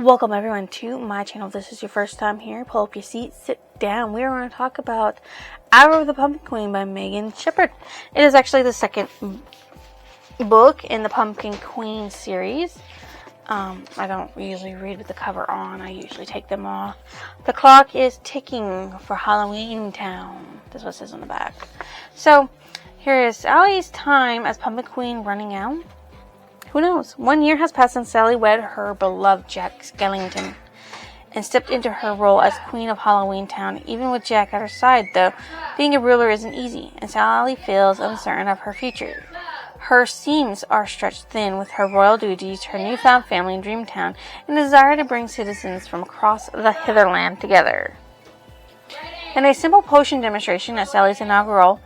Welcome everyone to my channel. If this is your first time here, pull up your seat, sit down. We are going to talk about Hour of the Pumpkin Queen by Megan Shepherd. It is actually the second book in the Pumpkin Queen series. I don't usually read with the cover on. I usually take them off. The clock is ticking for Halloween Town. That's what it says on the back. So here is Sally's time as Pumpkin Queen running out. Who knows? 1 year has passed since Sally wed her beloved Jack Skellington and stepped into her role as Queen of Halloween Town. Even with Jack at her side, though, being a ruler isn't easy, and Sally feels uncertain of her future. Her seams are stretched thin with her royal duties, her newfound family in Dreamtown, and the desire to bring citizens from across the Hitherland together. In a simple potion demonstration at Sally's inaugural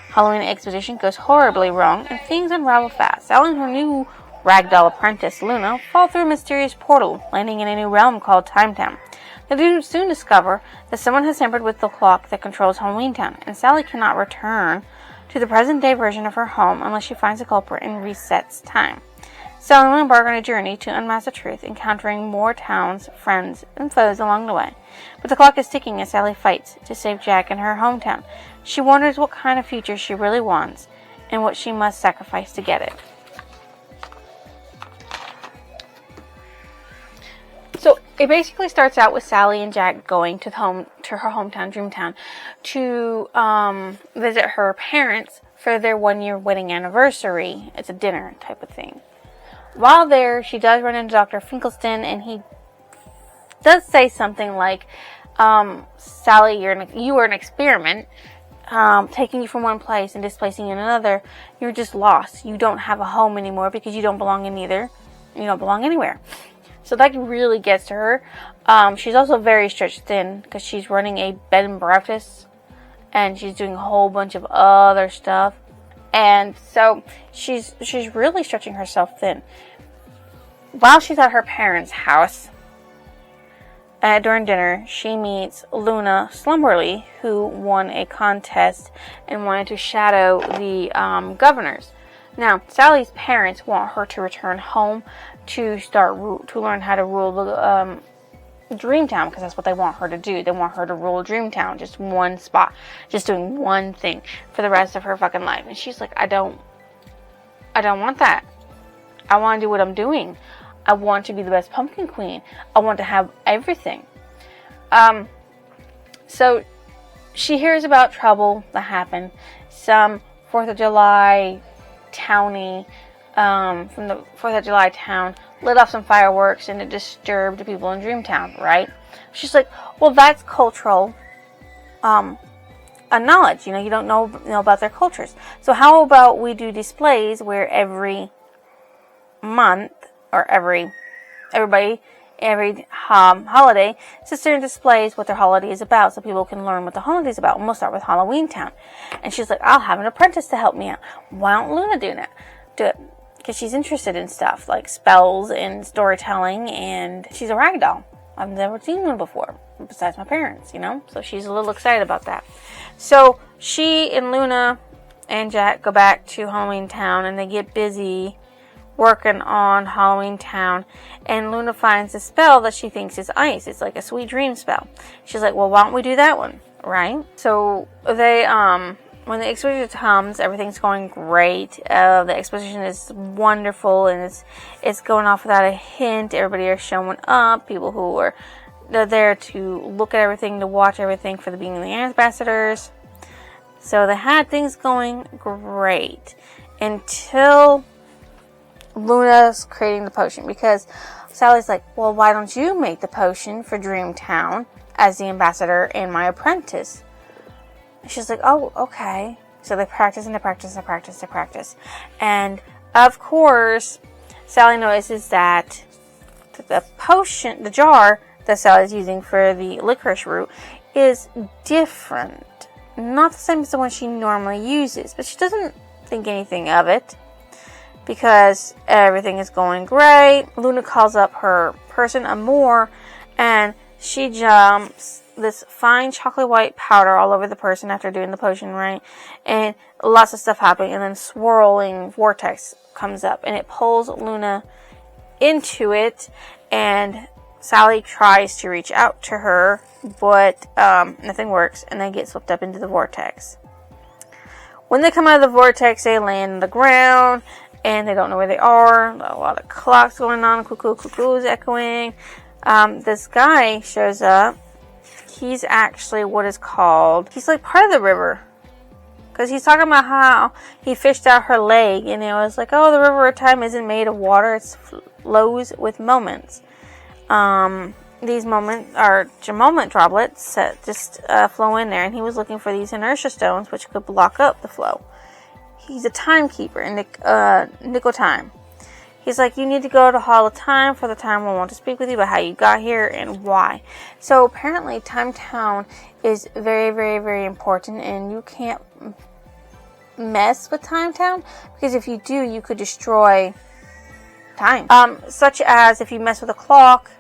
Halloween expedition goes horribly wrong, and things unravel fast. Sally and her new ragdoll apprentice, Luna, fall through a mysterious portal, landing in a new realm called Timetown. They do soon discover that someone has tampered with the clock that controls Halloween Town, and Sally cannot return to the present-day version of her home unless she finds the culprit and resets time. Sally will embark on a journey to unmask the truth, encountering more towns, friends, and foes along the way. But the clock is ticking as Sally fights to save Jack and her hometown. She wonders what kind of future she really wants, and what she must sacrifice to get it. So it basically starts out with Sally and Jack going to her hometown, Dreamtown, to visit her parents for their 1 year wedding anniversary. It's a dinner type of thing. While there, she does run into Dr. Finkelstein, and he does say something like, Sally, you are an experiment, taking you from one place and displacing you in another. You're just lost. You don't have a home anymore because you don't belong in either. You don't belong anywhere. So that really gets to her. She's also very stretched thin because she's running a bed and breakfast, and she's doing a whole bunch of other stuff, and so she's really stretching herself thin. While she's at her parents' house during dinner, she meets Luna Slumberly, who won a contest and wanted to shadow the governors. Now, Sally's parents want her to return home to learn how to rule the Dreamtown, because that's what they want her to do. They want her to rule Dreamtown, just one spot, just doing one thing for the rest of her fucking life. And she's like, I don't want that. I want to do what I'm doing. I want to be the best Pumpkin Queen. I want to have everything. So she hears about trouble that happened. Some 4th of July townie from the 4th of July town lit off some fireworks, and it disturbed the people in Dreamtown, right? She's like, well, that's cultural knowledge. You don't know about their cultures. So how about we do displays where every month or every holiday sits there and displays what their holiday is about, so people can learn what the holiday is about. And we'll start with Halloween Town. And she's like, I'll have an apprentice to help me out. Why don't Luna do it? Because she's interested in stuff like spells and storytelling, and she's a ragdoll. I've never seen one before, besides my parents, So she's a little excited about that. So she and Luna and Jack go back to Halloween Town, and they get busy working on Halloween Town, and Luna finds a spell that she thinks is ice. It's like a sweet dream spell. She's like, well, why don't we do that one, right? So they, when the exposition comes, everything's going great. The exposition is wonderful, and it's going off without a hint. Everybody are showing up. People who are there to look at everything, to watch everything for the being of the ambassadors. So they had things going great until Luna's creating the potion, because Sally's like, well, why don't you make the potion for Dreamtown as the ambassador and my apprentice? She's like, oh, okay. So they practice and they practice and practice and practice. And, of course, Sally notices that the potion, the jar that Sally's using for the licorice root is different. Not the same as the one she normally uses. But she doesn't think anything of it, because everything is going great. Luna calls up her person, Amore, and she jumps this fine chocolate white powder all over the person after doing the potion, right? And lots of stuff happening, and then swirling vortex comes up, and it pulls Luna into it, and Sally tries to reach out to her, but nothing works, and they get swept up into the vortex. When they come out of the vortex, they land on the ground, and they don't know where they are. A lot of clocks going on, cuckoo is echoing. This guy shows up. He's actually what is called, he's like part of the river. Because he's talking about how he fished out her leg, and it was like, oh, the river of time isn't made of water, it flows with moments. These moments are moment droplets that just flow in there, and he was looking for these inertia stones which could block up the flow. He's a timekeeper in nickel time. He's like, you need to go to Hall of Time, for the time will want to speak with you about how you got here and why. So apparently Time Town is very, very, very important, and you can't mess with Time Town, because if you do, you could destroy time. Such as if you mess with a clock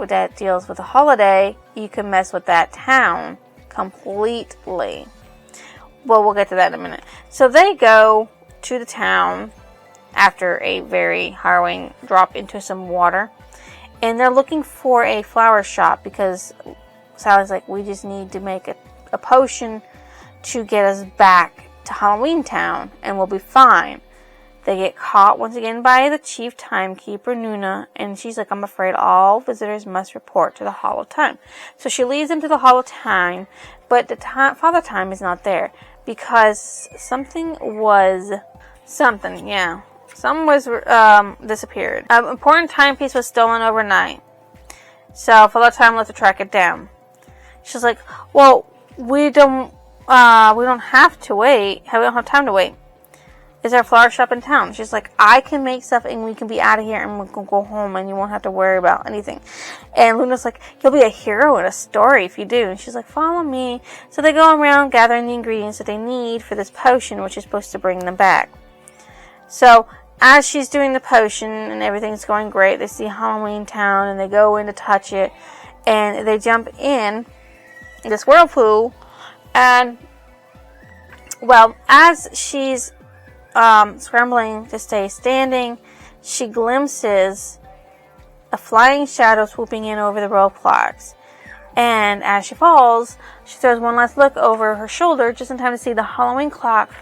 that deals with a holiday, you can mess with that town completely. Well, we'll get to that in a minute. So they go to the town after a very harrowing drop into some water, and they're looking for a flower shop, because Sally's like, we just need to make a potion to get us back to Halloween Town, and we'll be fine. They get caught once again by the chief timekeeper, Nuna, and she's like, I'm afraid all visitors must report to the Hall of Time. So she leads them to the Hall of Time, but the Father Time is not there, because something was disappeared. An important timepiece was stolen overnight. So Father Time left to track it down. She's like, well, we don't have to wait. We don't have time to wait. Is there a flower shop in town? She's like, I can make stuff and we can be out of here and we can go home and you won't have to worry about anything. And Luna's like, you'll be a hero in a story if you do. And she's like, follow me. So they go around gathering the ingredients that they need for this potion, which is supposed to bring them back. So as she's doing the potion and everything's going great, they see Halloween Town and they go in to touch it, and they jump in this whirlpool, and well, as she's scrambling to stay standing, she glimpses a flying shadow swooping in over the roadblocks, and as she falls, she throws one last look over her shoulder just in time to see the Halloween clock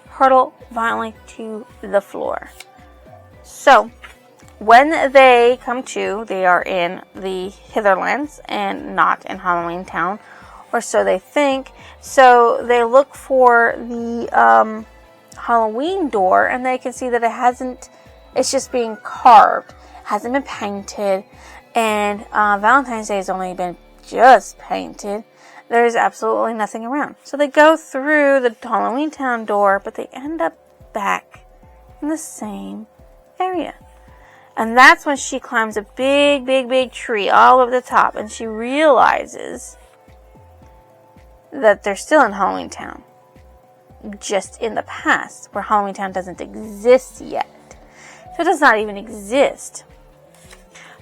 hurtle violently to the floor. So, when they come to, they are in the Hitherlands and not in Halloween Town, or so they think. So they look for the Halloween door, and they can see that it's just being carved, hasn't been painted, and Valentine's Day has only been just painted. There's absolutely nothing around. So they go through the Halloween Town door, but they end up back in the same area. And that's when she climbs a big, big, big tree all over the top, and she realizes that they're still in Halloween Town, just in the past, where Halloween Town doesn't exist yet. So it does not even exist.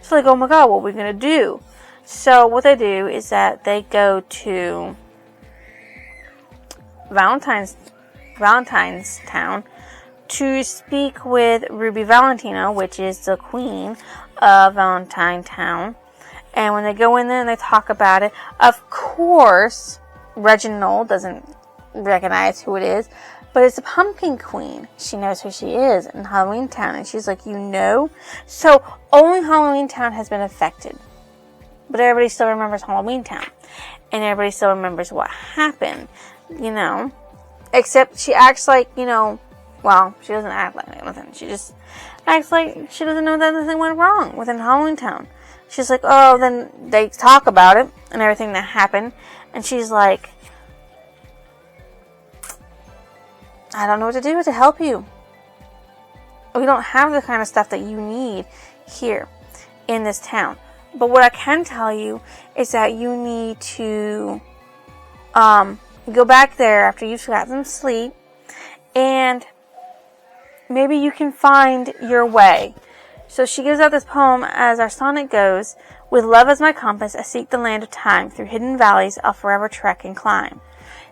So like, oh my god, what are we going to do? So what they do is that they go to Valentine's Town to speak with Ruby Valentino, which is the queen of Valentine Town. And when they go in there and they talk about it, of course, Reginald doesn't recognize who it is, but it's a pumpkin queen. She knows who she is in Halloween Town, and she's like, you know? So only Halloween Town has been affected, but everybody still remembers Halloween Town, and everybody still remembers what happened, you know? Except she acts like, you know, well, she doesn't act like anything. She just acts like she doesn't know that anything went wrong within Halloween Town. She's like, oh, then they talk about it and everything that happened. And she's like, I don't know what to do to help you. We don't have the kind of stuff that you need here in this town. But what I can tell you is that you need to go back there after you've gotten some sleep, and maybe you can find your way. So she gives out this poem as our sonnet goes: with love as my compass, I seek the land of time. Through hidden valleys, I'll forever trek and climb.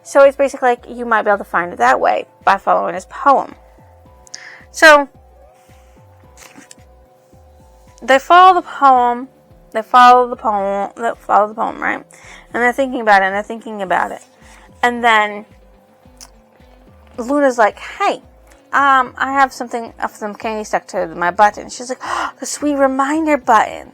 So it's basically like you might be able to find it that way by following his poem. So they follow the poem. They follow the poem. Right? And they're thinking about it. And then Luna's like, "Hey, I have some candy stuck to my button." She's like, "Oh, the sweet reminder button."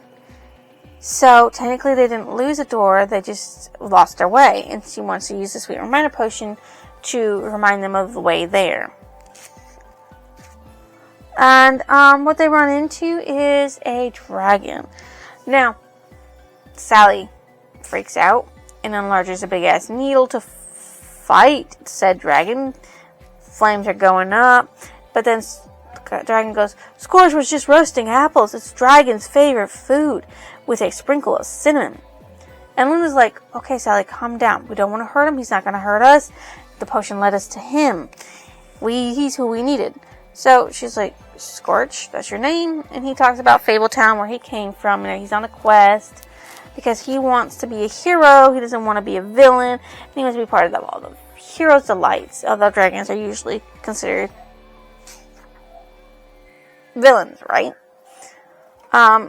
So technically, they didn't lose a door; they just lost their way. And she wants to use the sweet reminder potion to remind them of the way there. And what they run into is a dragon. Now, Sally freaks out and enlarges a big ass needle to fight said dragon. Flames are going up, but then the dragon goes, "Scourge was just roasting apples. It's dragon's favorite food, with a sprinkle of cinnamon." And Luna's like, "Okay, Sally, calm down. We don't want to hurt him. He's not going to hurt us. The potion led us to him. He's who we needed." So she's like, "Scorch, that's your name." And he talks about Fabletown, where he came from. And he's on a quest because he wants to be a hero. He doesn't want to be a villain. And he wants to be part of all the heroes' delights. Although dragons are usually considered villains, right?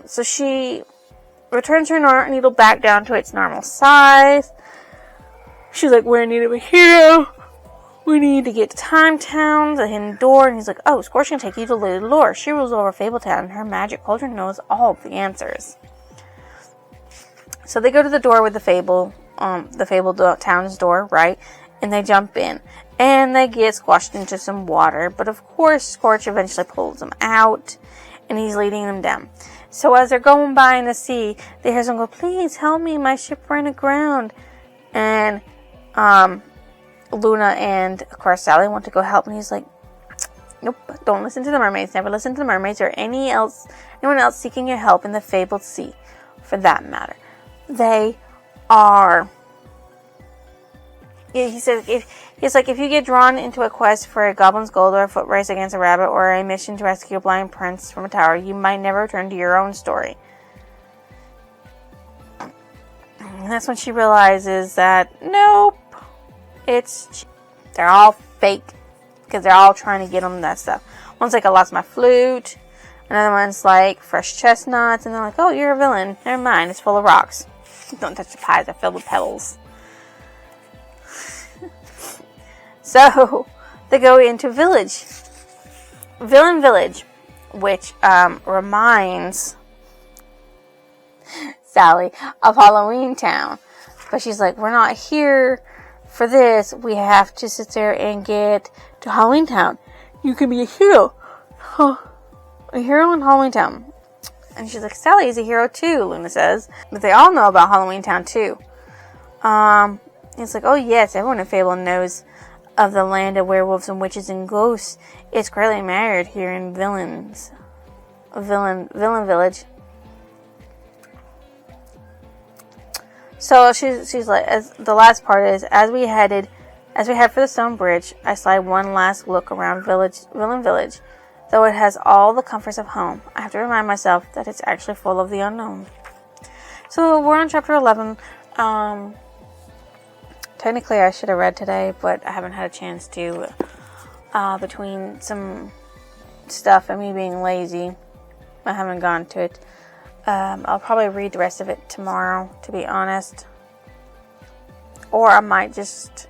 So she returns her needle back down to its normal size. She's like, "We're in need of a hero. We need to get to Time Town, the hidden door." And he's like, "Oh, Scorch can take you to Lady Lore. She rules over Fabletown, and her magic cauldron knows all of the answers." So they go to the door with the Fable Town's door, right? And they jump in. And they get squashed into some water. But of course, Scorch eventually pulls them out, and he's leading them down. So as they're going by in the sea, they hear someone go, "Please help me, my ship ran aground." And, Luna and, of course, Sally want to go help, and he's like, "Nope, don't listen to the mermaids. Never listen to the mermaids or anyone else seeking your help in the fabled sea, for that matter. They are..." He says, if you get drawn into a quest for a goblin's gold or a foot race against a rabbit or a mission to rescue a blind prince from a tower, you might never return to your own story. And that's when she realizes that, nope, they're all fake, because they're all trying to get them that stuff. One's like, "I lost my flute." Another one's like, "Fresh chestnuts." And they're like, "Oh, you're a villain. Never mind, it's full of rocks. Don't touch the pies, they're filled with pebbles." So they go into Villain Village, which reminds Sally of Halloween Town. But she's like, "We're not here for this. We have to sit there and get to Halloween Town. You can be a hero. A hero in Halloween Town." And she's like, "Sally is a hero too," Luna says. But they all know about Halloween Town too. It's like, "Oh yes, everyone in Fable knows of the land of werewolves and witches and ghosts. It's greatly married here in Villain Village." So she's like, the last part is, as we head for the stone bridge, I slide one last look around Villain Village. Though it has all the comforts of home, I have to remind myself that it's actually full of the unknown. So we're on chapter 11. Technically I should have read today, but I haven't had a chance to, between some stuff and me being lazy. I haven't gone to it. I'll probably read the rest of it tomorrow, to be honest. Or I might just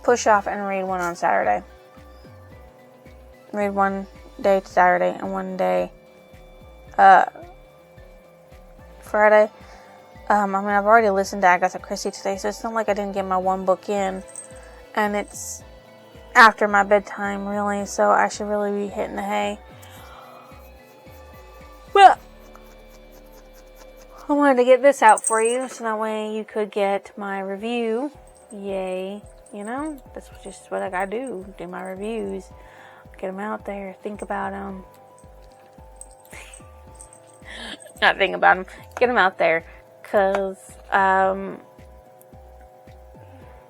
push off and read one on Saturday. Read one day to Saturday and one day Friday. I've already listened to Agatha Christie today, so it's not like I didn't get my one book in. And it's after my bedtime, really, so I should really be hitting the hay. Well, I wanted to get this out for you, so that way you could get my review. Yay. That's just what I gotta do my reviews. Get them out there, think about them. Not think about them, get them out there. Because, I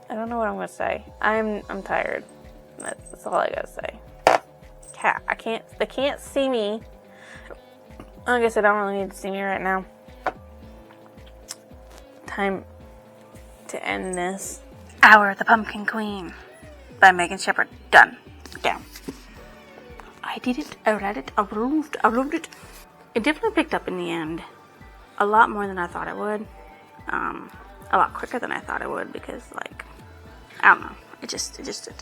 don't know what I'm going to say. I'm tired. That's all I got to say. They can't see me. I guess I don't really need to see me right now. Time to end this. Hour of the Pumpkin Queen by Megan Shepherd. Done. Down. I did it. I read it. I loved it. it definitely picked up in the end. A lot more than I thought it would. A lot quicker than I thought it would, because, like, I don't know. It just did.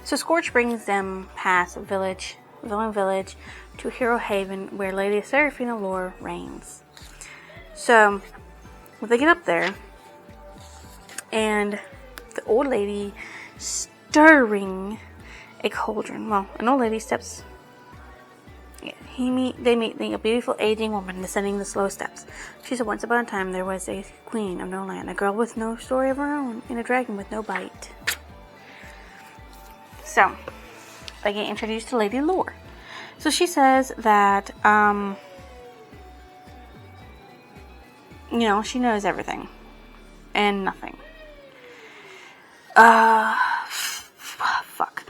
So Scorch brings them past Villain Village, to Hero Haven, where Lady Seraphina Lore reigns. So, when they get up there, and the old lady stirring a cauldron. Well, an old lady steps. They meet a beautiful aging woman descending the slow steps. She said, once upon a time there was a queen of no land, a girl with no story of her own, and a dragon with no bite. So, they get introduced to Lady Lore. So she says that, she knows everything. And nothing. Fuck.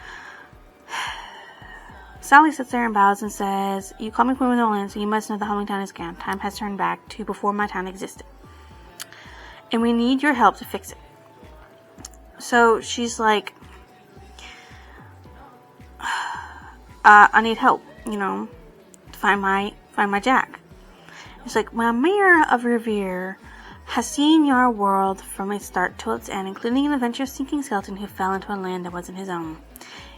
Sally sits there and bows and says, you call me Queen with no land, so you must know the Halloween Town is gone. Time has turned back to before my town existed. And we need your help to fix it. So she's like, I need help, to find my Jack. It's like, well, Mayor of Revere has seen your world from its start to its end, including an adventure-seeking skeleton who fell into a land that wasn't his own.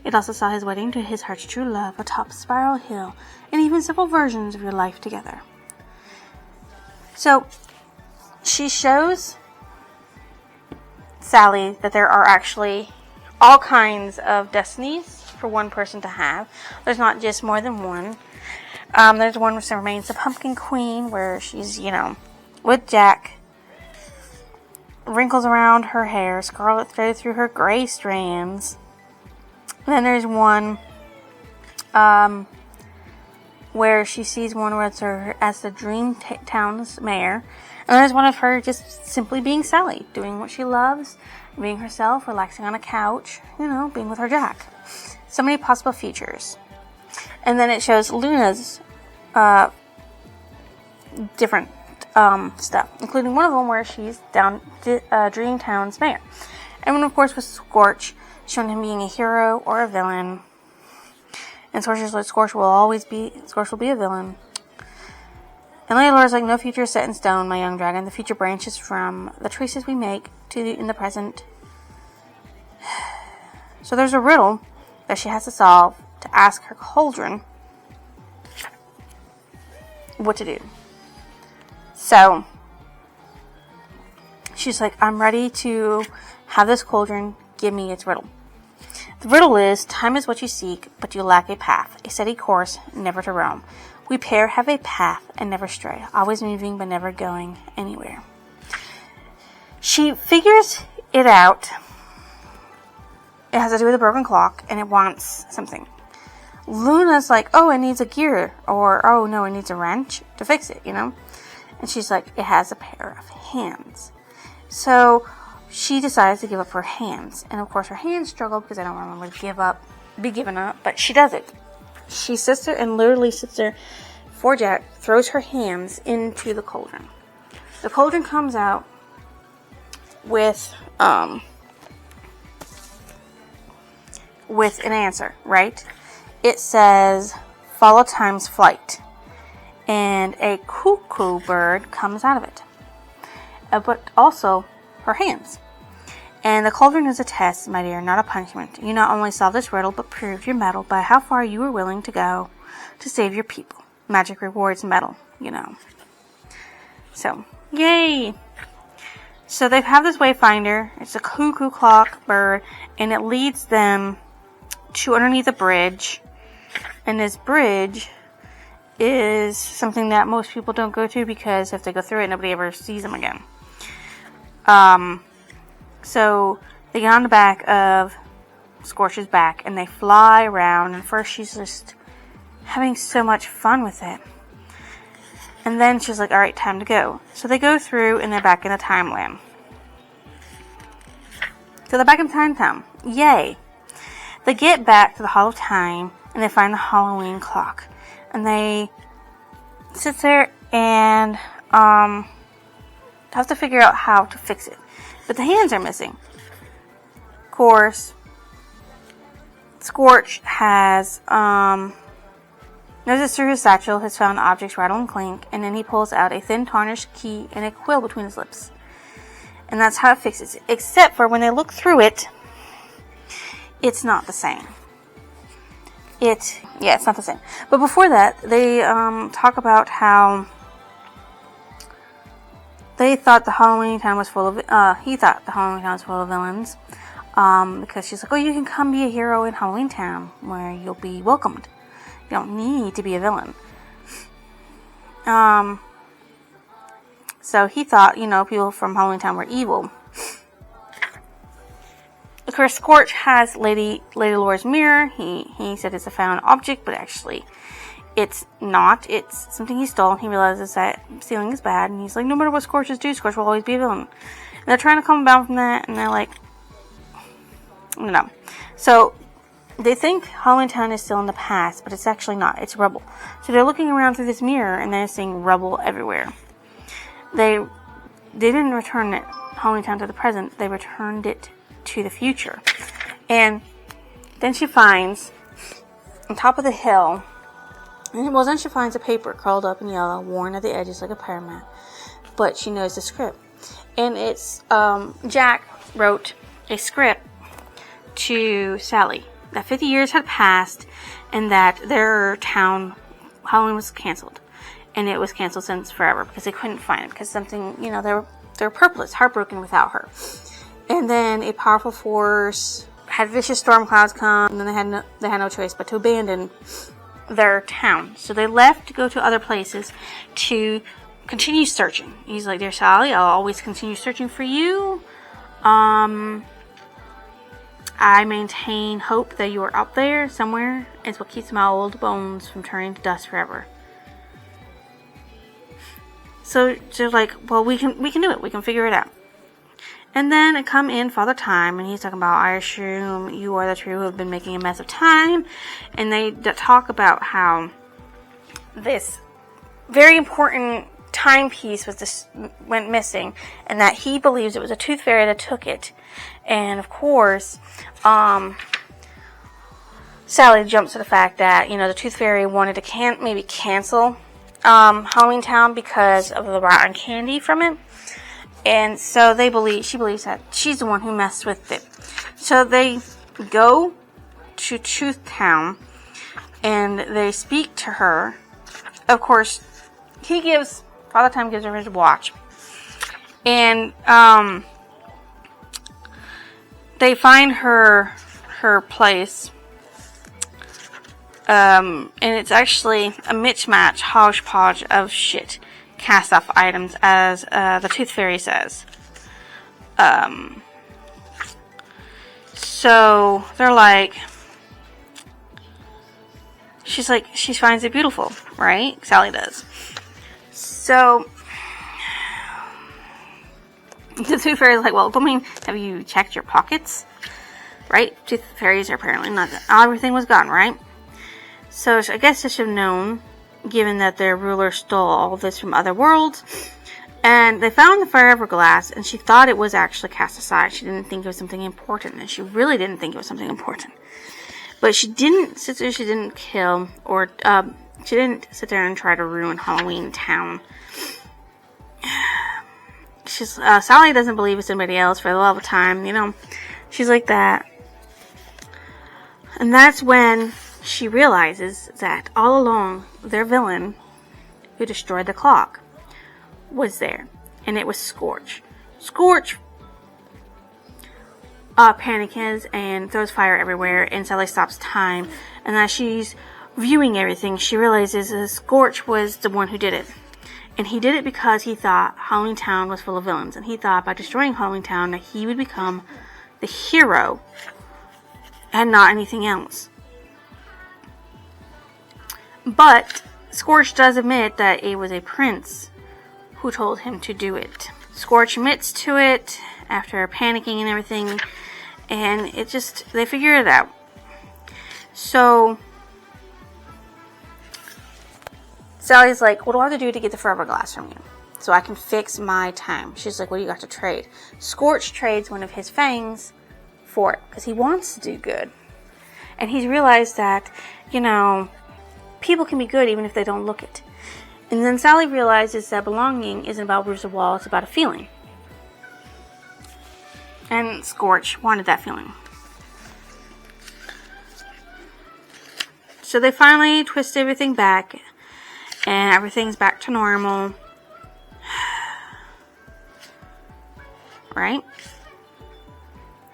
It also saw his wedding to his heart's true love atop Spiral Hill, and even several versions of your life together. So, she shows Sally that there are actually all kinds of destinies for one person to have. There's not just more than one. There's one which remains the Pumpkin Queen, where she's, with Jack. Wrinkles around her hair, scarlet threaded through her gray strands. And then there's one where she sees one with her as the Dream Town's mayor. And there's one of her just simply being Sally, doing what she loves, being herself, relaxing on a couch, being with her Jack. So many possible futures. And then it shows Luna's different stuff, including one of them where she's down Dream Town's mayor. And then, of course, with Scorch, showing him being a hero or a villain. And Scorch will be a villain. And Lady Lore's like, no future is set in stone, my young dragon. The future branches from the choices we make in the present. So there's a riddle that she has to solve to ask her cauldron what to do. So she's like, I'm ready to have this cauldron give me its riddle. The riddle is, time is what you seek, but you lack a path, a steady course, never to roam. We pair have a path and never stray, always moving but never going anywhere. She figures it out. It has to do with a broken clock, and it wants something. Luna's like, oh, it needs a gear, or, oh, no, it needs a wrench to fix it, And she's like, it has a pair of hands. So she decides to give up her hands. And, of course, her hands struggle because I don't want her to be given up, but she does it. She sits there and literally sits there for Jack, throws her hands into the cauldron. The cauldron comes out with an answer, right? It says, follow time's flight. And a cuckoo bird comes out of it. But also her hands. And the cauldron is a test, my dear, not a punishment. You not only solved this riddle, but proved your mettle by how far you were willing to go to save your people. Magic rewards mettle, So, yay! So they have this wayfinder. It's a cuckoo clock bird, and it leads them to underneath a bridge. And this bridge is something that most people don't go to because if they go through it, nobody ever sees them again. So they get on the back of Scorch's back and they fly around. And first she's just having so much fun with it. And then she's like, alright, time to go. So they go through and they're back in the timeline. So they're back in Time Town. Yay! They get back to the Hall of Time and they find the Halloween clock. And they sit there and have to figure out how to fix it. But the hands are missing. Of course, Scorch has Notices through his satchel has found objects rattle and clink, and then he pulls out a thin tarnished key and a quill between his lips. And that's how it fixes it. Except for when they look through it, it's not the same. It's not the same. But before that, they talk about how they thought the Halloween town was full of, he thought the Halloween town was full of villains. Because she's like, oh, you can come be a hero in Halloween town where you'll be welcomed. You don't need to be a villain. So he thought, people from Halloween town were evil. Of course, Scorch has Lady Laura's mirror. He said it's a found object, but actually it's not. It's something he stole. He realizes that stealing is bad, and he's like, no matter what Scorches do, Scorch will always be a villain. And they're trying to calm him down from that, and they're like, no. So they think Halloween Town is still in the past, but it's actually not. It's rubble. So they're looking around through this mirror, and they're seeing rubble everywhere. They didn't return it, Halloween Town, to the present. They returned it to the future. And then she finds, on top of the hill, then she finds a paper curled up in yellow, worn at the edges like a prayer mat. But she knows the script. And it's, Jack wrote a script to Sally that 50 years had passed and that their town, Halloween, was canceled. And it was canceled since forever because they couldn't find it because something, they were purposeless, heartbroken without her. And then a powerful force had vicious storm clouds come, and then they had no choice but to abandon their town. So they left to go to other places to continue searching. He's like, dear Sally, I'll always continue searching for you. I maintain hope that you are out there somewhere. It's what keeps my old bones from turning to dust forever. So they're like, well, we can do it. We can figure it out. And then it come in Father Time, and he's talking about, I assume you are the true who have been making a mess of time. And they talk about how this very important timepiece went missing, and that he believes it was a tooth fairy that took it. And of course, Sally jumps to the fact that, the tooth fairy wanted to maybe cancel Halloween Town because of the rotten candy from it. And so she believes that she's the one who messed with it. So they go to Truth Town and they speak to her. Of course, Father Time gives her his watch. And they find her place. And it's actually a mismatch, hodgepodge of shit. Cast off items, as the Tooth Fairy says. So they're like, she finds it beautiful, right? Sally does. So the Tooth Fairy's like, well, have you checked your pockets? Right? Tooth Fairies are apparently not. Everything was gone, right? So I guess they should have known, given that their ruler stole all this from other worlds. And they found the forever glass, and she thought it was actually cast aside. She didn't think it was something important, and she really didn't think it was something important. But she didn't sit there, she didn't kill, or she didn't sit there and try to ruin Halloween Town. Sally doesn't believe it's somebody else for the love of time, She's like that. And that's when she realizes that all along, their villain, who destroyed the clock, was there. And it was Scorch. Scorch panics and throws fire everywhere, and Sally stops time. And as she's viewing everything, she realizes that Scorch was the one who did it. And he did it because he thought Halloween Town was full of villains. And he thought by destroying Halloween Town that he would become the hero and not anything else. But Scorch does admit that it was a prince who told him to do it. Scorch admits to it after panicking and everything, and they figure it out. So Sally's like, what do I have to do to get the forever glass from you so I can fix my time? She's like, what do you got to trade? Scorch trades one of his fangs for it because he wants to do good. And he's realized that, people can be good even if they don't look it. And then Sally realizes that belonging isn't about roofs or walls, it's about a feeling. And Scorch wanted that feeling. So they finally twist everything back, and everything's back to normal. Right?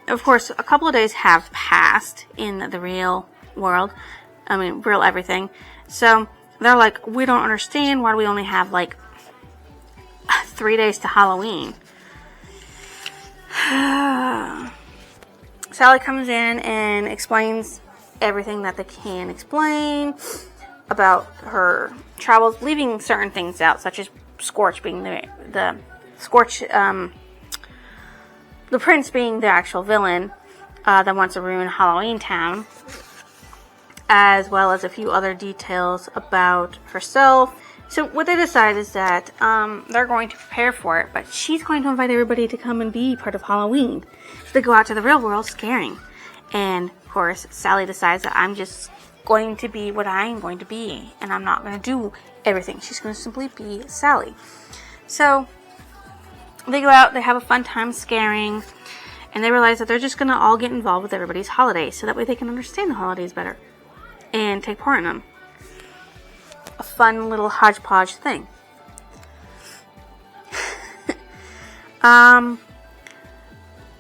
Of course, a couple of days have passed in the real world. I mean, real everything. So they're like, we don't understand why do we only have like 3 days to Halloween. Sally comes in and explains everything that they can explain about her travels, leaving certain things out, such as Scorch being the Scorch, the prince being the actual villain that wants to ruin Halloween Town, as well as a few other details about herself. So what they decide is that they're going to prepare for it, but she's going to invite everybody to come and be part of Halloween. So they go out to the real world scaring. And, of course, Sally decides that I'm just going to be what I'm going to be, and I'm not going to do everything. She's going to simply be Sally. So they go out, they have a fun time scaring, and they realize that they're just going to all get involved with everybody's holidays, so that way they can understand the holidays better and take part in them. A fun little hodgepodge thing.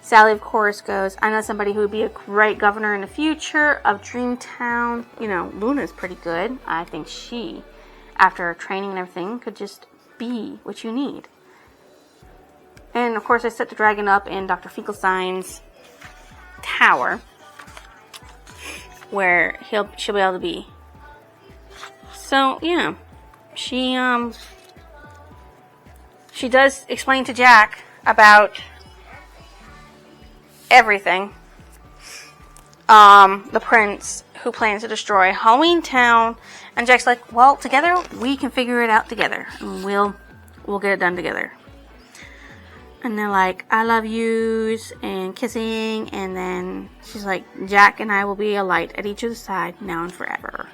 Sally, of course, goes, I know somebody who would be a great governor in the future of Dreamtown. You know, Luna's pretty good. I think she, after training and everything, could just be what you need. And, of course, I set the dragon up in Dr. Finkelstein's tower, where she'll be able to be. So, yeah, she does explain to Jack about everything. The prince who plans to destroy Halloween Town, and Jack's like, well, together we can figure it out together, and we'll get it done together. And they're like, I love yous, and kissing, and then she's like, Jack and I will be a light at each other's side now and forever.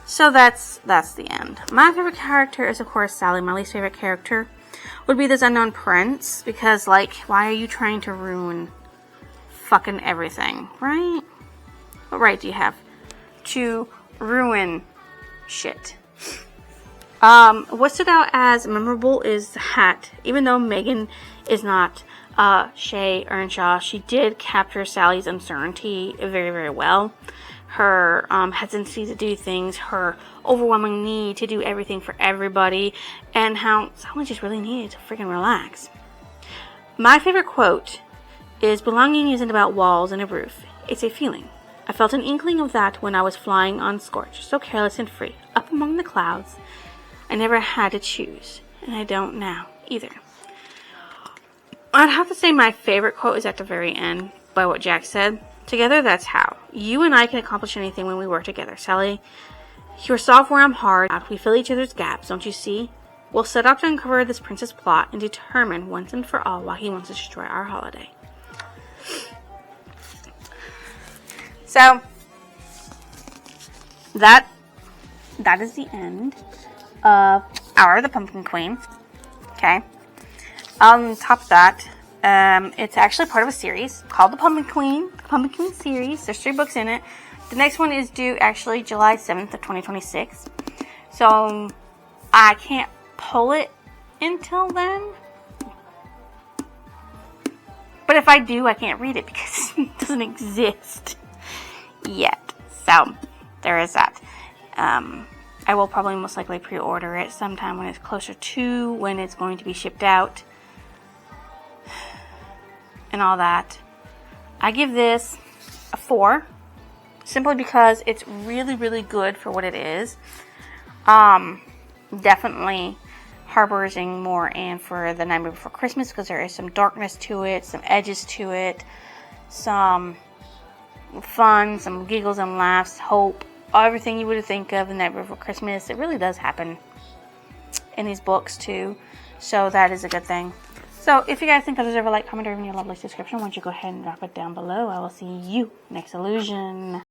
So that's the end. My favorite character is, of course, Sally. My least favorite character would be this unknown prince, because, like, why are you trying to ruin fucking everything, right? What right do you have to ruin shit? What stood out as memorable is the hat. Even though Megan is not Shay Earnshaw, she did capture Sally's uncertainty very, very well. Her hesitancy to do things, her overwhelming need to do everything for everybody, and how Sally just really needed to freaking relax. My favorite quote is, belonging isn't about walls and a roof, it's a feeling. I felt an inkling of that when I was flying on Scorch, so careless and free, up among the clouds. I never had to choose, and I don't now, either. I'd have to say my favorite quote is at the very end, by what Jack said. Together, that's how. You and I can accomplish anything when we work together, Sally. You're soft where I'm hard. We fill each other's gaps, don't you see? We'll set out to uncover this prince's plot and determine once and for all why he wants to destroy our holiday. So, that is the end of Hour of the Pumpkin Queen. Okay. On top of that, it's actually part of a series called The Pumpkin Queen series. There's 3 books in it. The next one is due actually July 7th of 2026. So I can't pull it until then. But if I do, I can't read it because it doesn't exist yet. So there is that. I will probably most likely pre-order it sometime when it's closer to when it's going to be shipped out. And all that. I give this a 4. Simply because it's really, really good for what it is. Definitely harboring more and for the Nightmare Before Christmas, because there is some darkness to it, some edges to it, some fun, some giggles and laughs, hope, everything you would think of in The Nightmare Before Christmas. It really does happen in these books too, so that is a good thing. So if you guys think I deserve a like, comment, or even your lovely subscription, why don't you go ahead and drop it down below. I will see you next illusion.